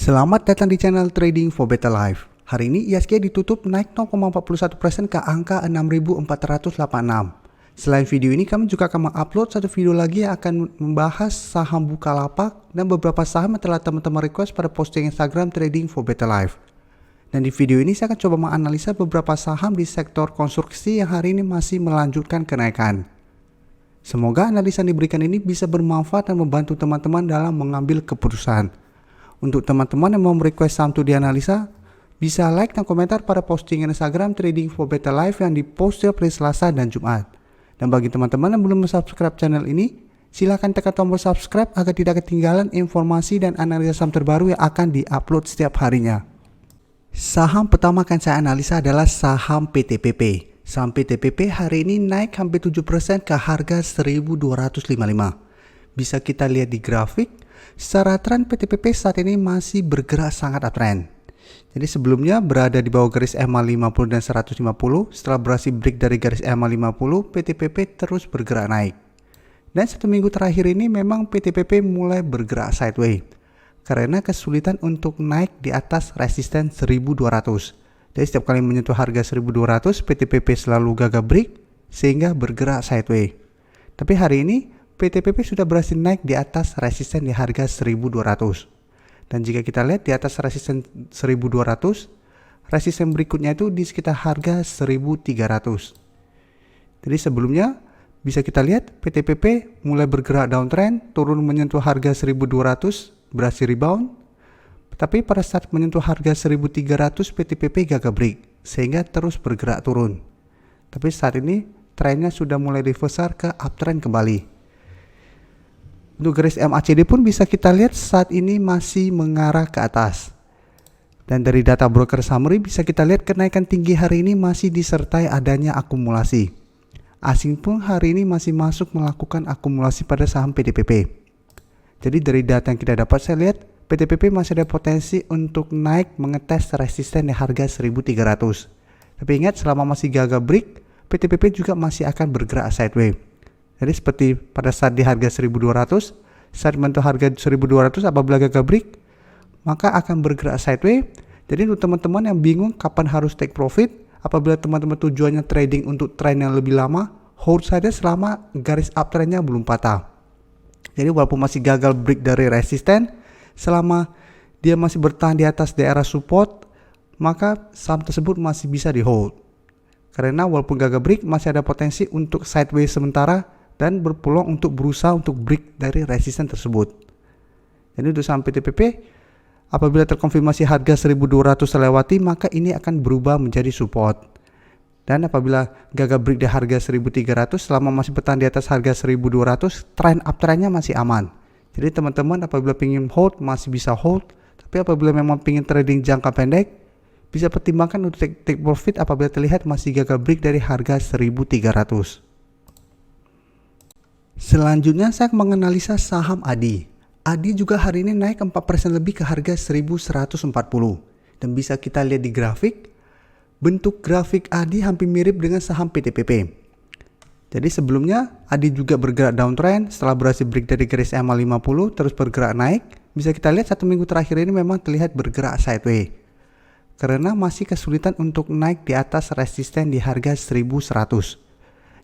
Selamat datang di channel Trading for Better Life. Hari ini IHSG ditutup naik 0,41% ke angka 6.486. Selain video ini, kami juga akan mengupload satu video lagi yang akan membahas saham Bukalapak dan beberapa saham yang telah teman-teman request pada posting Instagram Trading for Better Life. Dan di video ini saya akan coba menganalisa beberapa saham di sektor konstruksi yang hari ini masih melanjutkan kenaikan. Semoga analisa yang diberikan ini bisa bermanfaat dan membantu teman-teman dalam mengambil keputusan. Untuk teman-teman yang mau request saham untuk dianalisa, bisa like dan komentar pada postingan Instagram Trading for Better Life yang dipost setiap hari Selasa dan Jumat. Dan bagi teman-teman yang belum subscribe channel ini, silakan tekan tombol subscribe agar tidak ketinggalan informasi dan analisa saham terbaru yang akan diupload setiap harinya. Saham pertama akan saya analisa adalah saham PTPP. Saham PTPP hari ini naik hampir 7% ke harga 1.255. Bisa kita lihat di grafik, secara tren PTPP saat ini masih bergerak sangat uptrend. Jadi sebelumnya berada di bawah garis EMA 50 dan 150, setelah berhasil break dari garis EMA 50, PTPP terus bergerak naik. Dan satu minggu terakhir ini memang PTPP mulai bergerak sideways karena kesulitan untuk naik di atas resisten 1200. Jadi setiap kali menyentuh harga 1200, PTPP selalu gagal break sehingga bergerak sideways. Tapi hari ini PTPP sudah berhasil naik di atas resisten di harga 1200. Dan jika kita lihat di atas resisten 1200, resisten berikutnya itu di sekitar harga 1300. Jadi sebelumnya bisa kita lihat PTPP mulai bergerak downtrend, turun menyentuh harga 1200, berhasil rebound. Tapi pada saat menyentuh harga 1300, PTPP gagal break sehingga terus bergerak turun. Tapi saat ini trennya sudah mulai reversal ke uptrend kembali. Untuk garis MACD pun bisa kita lihat saat ini masih mengarah ke atas. Dan dari data broker summary bisa kita lihat kenaikan tinggi hari ini masih disertai adanya akumulasi. Asing pun hari ini masih masuk melakukan akumulasi pada saham PTPP. Jadi dari data yang kita dapat saya lihat PTPP masih ada potensi untuk naik mengetes resisten di harga 1300. Tapi ingat selama masih gagal break, PTPP juga masih akan bergerak sideways. Jadi seperti pada saat di harga 1200, saat menyentuh harga 1200 apabila gagal break, maka akan bergerak sideways. Jadi untuk teman-teman yang bingung kapan harus take profit, apabila teman-teman tujuannya trading untuk tren yang lebih lama, hold saja selama garis uptrendnya belum patah. Jadi walaupun masih gagal break dari resisten, selama dia masih bertahan di atas daerah support, maka saham tersebut masih bisa di hold. Karena walaupun gagal break, masih ada potensi untuk sideways sementara dan berpeluang untuk berusaha untuk break dari resisten tersebut. Jadi untuk saham PTPP, apabila terkonfirmasi harga 1200 terlewati, maka ini akan berubah menjadi support. Dan apabila gagal break di harga 1300, selama masih bertahan di atas harga 1200, tren uptrendnya masih aman. Jadi teman-teman apabila ingin hold, masih bisa hold. Tapi apabila memang ingin trading jangka pendek, bisa pertimbangkan untuk take profit apabila terlihat masih gagal break dari harga 1300. Selanjutnya saya menganalisa saham ADI. ADI juga hari ini naik 4% lebih ke harga 1140. Dan bisa kita lihat di grafik, bentuk grafik ADI hampir mirip dengan saham PTPP. Jadi sebelumnya ADI juga bergerak downtrend, setelah berhasil break dari garis EMA 50 terus bergerak naik. Bisa kita lihat satu minggu terakhir ini memang terlihat bergerak sideways karena masih kesulitan untuk naik di atas resisten di harga 1100.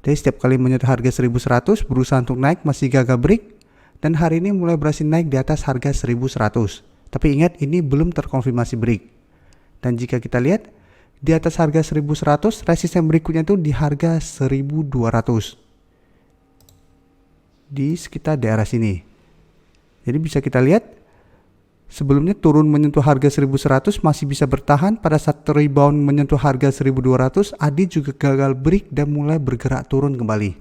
Jadi setiap kali menyentuh harga 1100 berusaha untuk naik masih gagal break, dan hari ini mulai berhasil naik di atas harga 1100. Tapi ingat ini belum terkonfirmasi break. Dan jika kita lihat di atas harga 1100, resisten berikutnya itu di harga 1200. Di sekitar daerah sini. Jadi bisa kita lihat sebelumnya turun menyentuh harga 1100 masih bisa bertahan, pada saat rebound menyentuh harga 1200, ADI juga gagal break dan mulai bergerak turun kembali.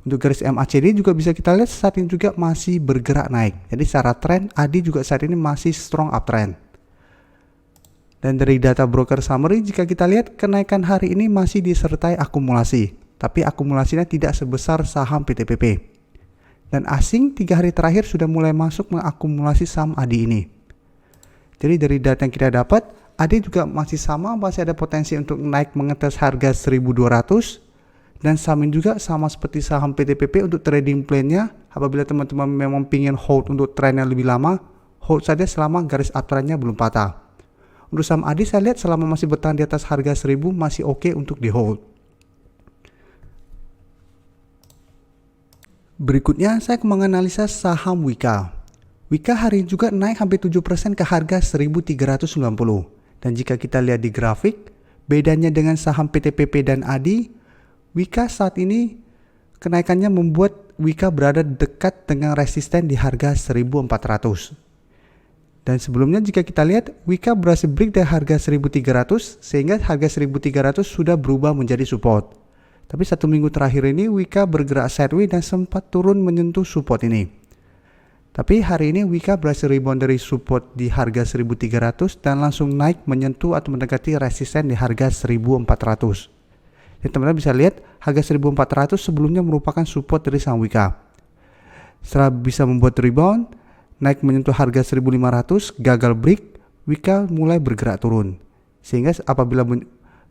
Untuk garis MACD juga bisa kita lihat saat ini juga masih bergerak naik. Jadi secara tren ADI juga saat ini masih strong uptrend. Dan dari data broker summary jika kita lihat kenaikan hari ini masih disertai akumulasi, tapi akumulasinya tidak sebesar saham PTPP. Dan asing 3 hari terakhir sudah mulai masuk mengakumulasi saham ADI ini. Jadi dari data yang kita dapat, ADI juga masih sama, masih ada potensi untuk naik mengetes harga 1200. Dan saham ini juga sama seperti saham PTPP untuk trading plan-nya. Apabila teman-teman memang ingin hold untuk tren yang lebih lama, hold saja selama garis uptrendnya belum patah. Untuk saham ADI saya lihat selama masih bertahan di atas harga 1000 masih oke untuk di hold. Berikutnya saya menganalisa saham Wika. Wika hari ini juga naik hampir 7% ke harga 1390. Dan jika kita lihat di grafik, bedanya dengan saham PTPP dan ADI, Wika saat ini kenaikannya membuat Wika berada dekat dengan resisten di harga 1400. Dan sebelumnya jika kita lihat, Wika berhasil break dari harga 1300 sehingga harga 1300 sudah berubah menjadi support. Tapi 1 minggu terakhir ini Wika bergerak sideways dan sempat turun menyentuh support ini. Tapi hari ini Wika berhasil rebound dari support di harga 1300 dan langsung naik menyentuh atau mendekati resisten di harga 1400. Jadi teman-teman bisa lihat harga 1400 sebelumnya merupakan support dari saham Wika. Setelah bisa membuat rebound, naik menyentuh harga 1500, gagal break, Wika mulai bergerak turun. Sehingga apabila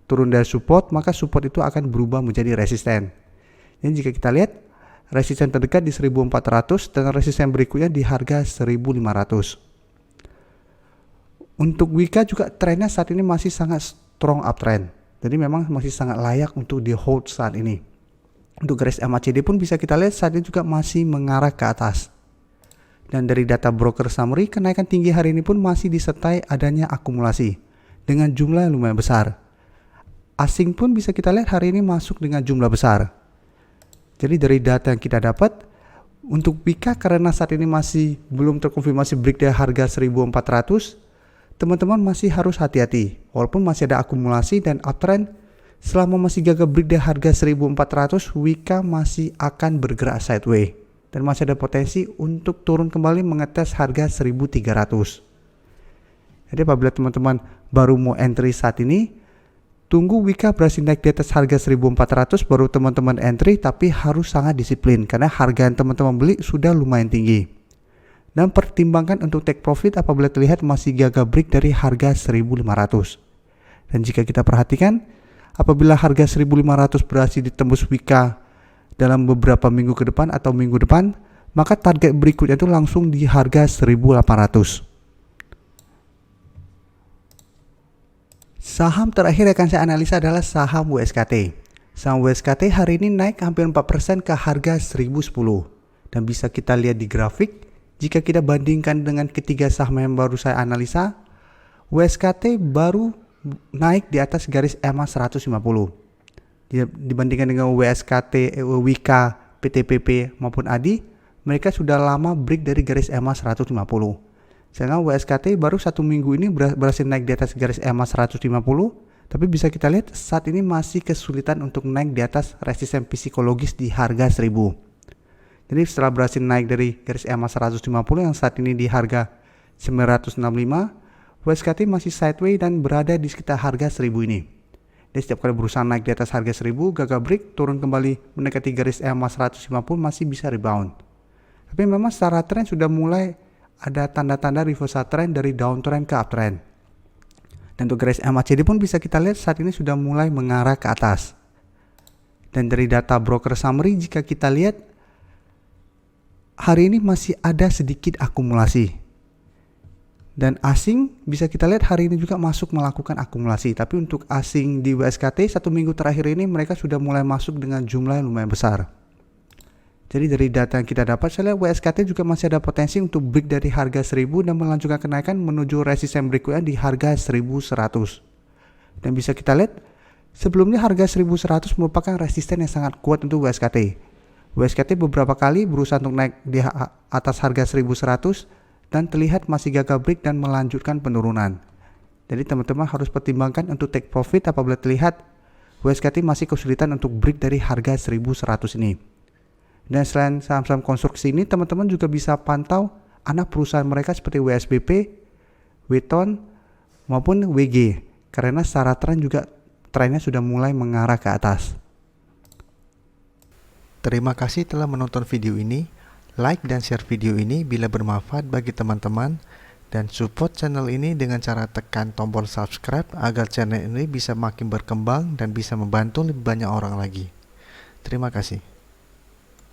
turun dari support, maka support itu akan berubah menjadi resisten. Jadi jika kita lihat, resisten terdekat di 1400 dan resisten berikutnya di harga 1500. Untuk Wika juga trennya saat ini masih sangat strong uptrend. Jadi memang masih sangat layak untuk di hold saat ini. Untuk garis MACD pun bisa kita lihat saat ini juga masih mengarah ke atas. Dan dari data broker summary, kenaikan tinggi hari ini pun masih disertai adanya akumulasi dengan jumlah yang lumayan besar. Asing pun bisa kita lihat hari ini masuk dengan jumlah besar. Jadi dari data yang kita dapat, untuk Wika karena saat ini masih belum terkonfirmasi break dari harga 1400, teman-teman masih harus hati-hati. Walaupun masih ada akumulasi dan uptrend, selama masih gagal break dari harga 1400, Wika masih akan bergerak sideways. Dan masih ada potensi untuk turun kembali mengetes harga 1300. Jadi apabila teman-teman baru mau entry saat ini, tunggu Wika berhasil naik di atas harga 1400 baru teman-teman entry, tapi harus sangat disiplin karena harga yang teman-teman beli sudah lumayan tinggi. Dan pertimbangkan untuk take profit apabila terlihat masih gagal break dari harga 1500. Dan jika kita perhatikan, apabila harga 1500 berhasil ditembus Wika dalam beberapa minggu ke depan atau minggu depan, maka target berikutnya itu langsung di harga 1800. Saham terakhir yang akan saya analisa adalah saham WSKT. Saham WSKT hari ini naik hampir 4% ke harga 1010. Dan bisa kita lihat di grafik, jika kita bandingkan dengan ketiga saham yang baru saya analisa, WSKT baru naik di atas garis EMA 150. Dibandingkan dengan WSKT, Wika, PTPP maupun ADI, mereka sudah lama break dari garis EMA 150. Sedangkan WSKT baru 1 minggu ini berhasil naik di atas garis EMA 150, tapi bisa kita lihat saat ini masih kesulitan untuk naik di atas resisten psikologis di harga 1000. Jadi setelah berhasil naik dari garis EMA 150 yang saat ini di harga 965, WSKT masih sideways dan berada di sekitar harga 1000 ini. Jadi setiap kali berusaha naik di atas harga 1000, gagal break, turun kembali mendekati garis EMA 150 masih bisa rebound. Tapi memang secara tren sudah mulai ada tanda-tanda reversal trend dari downtrend ke uptrend. Dan untuk garis MACD pun bisa kita lihat saat ini sudah mulai mengarah ke atas. Dan dari data broker summary jika kita lihat, hari ini masih ada sedikit akumulasi. Dan asing bisa kita lihat hari ini juga masuk melakukan akumulasi. Tapi untuk asing di WSKT 1 minggu terakhir ini mereka sudah mulai masuk dengan jumlah yang lumayan besar. Jadi dari data yang kita dapat, saya lihat WSKT juga masih ada potensi untuk break dari harga 1000 dan melanjutkan kenaikan menuju resisten berikutnya di harga 1100. Dan bisa kita lihat, sebelumnya harga 1100 merupakan resisten yang sangat kuat untuk WSKT. WSKT beberapa kali berusaha untuk naik di atas harga 1100 dan terlihat masih gagal break dan melanjutkan penurunan. Jadi teman-teman harus pertimbangkan untuk take profit apabila terlihat WSKT masih kesulitan untuk break dari harga 1100 ini. Dan selain saham-saham konstruksi ini, teman-teman juga bisa pantau anak perusahaan mereka seperti WSBP, Weton, maupun WG. Karena secara tren juga trennya sudah mulai mengarah ke atas. Terima kasih telah menonton video ini. Like dan share video ini bila bermanfaat bagi teman-teman. Dan support channel ini dengan cara tekan tombol subscribe agar channel ini bisa makin berkembang dan bisa membantu lebih banyak orang lagi. Terima kasih.